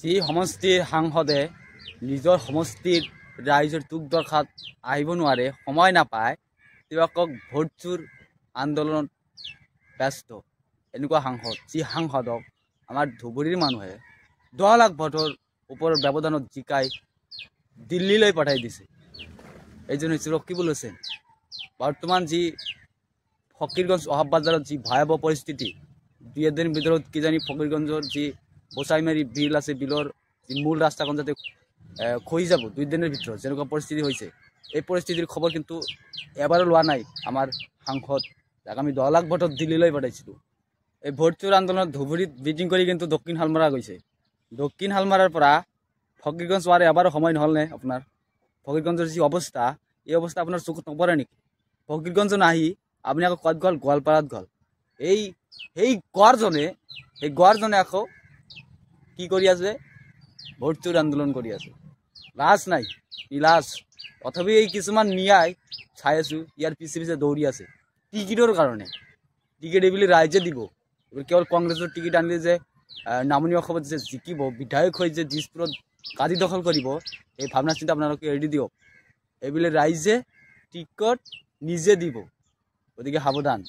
যি সমষ্টিৰ সাংসদে নিজৰ সমষ্টিৰ ৰাইজৰ দুখ দৰখাত আহিব নোৱাৰে, সময় নাপায়, তেওঁলোকক ভোট চোৰ আন্দোলনত ব্যস্ত। এনেকুৱা সাংসদ, যি সাংসদক আমাৰ ধুবুৰীৰ মানুহে 10 লাখ ভোটৰ ওপৰত ব্যৱধানত জিকাই দিল্লীলৈ পঠাই দিছে। এইজন হৈছে ৰকিবুল হুছেইন। বৰ্তমান যি ফকীৰগঞ্জ অহাব বাজাৰত যি ভয়াৱহ পৰিস্থিতি, 2 দিনৰ ভিতৰত কিজানি ফকীৰগঞ্জৰ যি বচাইমাৰী বিল আছে, বিলৰ যি মূল ৰাস্তাখন যাতে খহি যাব 2 দিনৰ ভিতৰত, যেনেকুৱা পৰিস্থিতি হৈছে, এই পৰিস্থিতিৰ খবৰ কিন্তু এবাৰো লোৱা নাই আমাৰ সাংসদ, যাক আমি 10 লাখ ভোটত দিল্লীলৈ পঠাইছিলোঁ। এই ভোট চোৰ আন্দোলনত ধুবুৰীত মিটিং কৰি কিন্তু দক্ষিণ শালমৰা গৈছে। দক্ষিণ শালমৰাৰ পৰা ফকীৰগঞ্জ হোৱাৰ এবাৰো সময় নহ'ল নে আপোনাৰ? ফকীৰগঞ্জৰ যি অৱস্থা, এই অৱস্থা আপোনাৰ চকুত নপৰে নেকি? ফকীৰগঞ্জ নাহি আপুনি আকৌ ক'ত গ'ল? গোৱালপাৰাত গ'ল। এই গড়জনে আকৌ কি কৰি আছে? ভোট চোৰ আন্দোলন কৰি আছে। লাজ নাই, নিলাজ। তথাপি এই কিছুমান নিয়াই চাই আছোঁ, ইয়াৰ পিছে পিছে দৌৰি আছে টিকিটৰ কাৰণে। টিকিট এইবুলি ৰাইজে দিব, কেৱল কংগ্ৰেছৰ টিকিট আনিলে যে নামনি অসমত যে জিকিব, বিধায়ক হৈ যে দিছপুৰত গাদী দখল কৰিব, এই ভাৱনা চিন্তা আপোনালোকে এৰি দিয়ক। এইবুলি ৰাইজে টিকট নিজে দিব, গতিকে সাৱধান।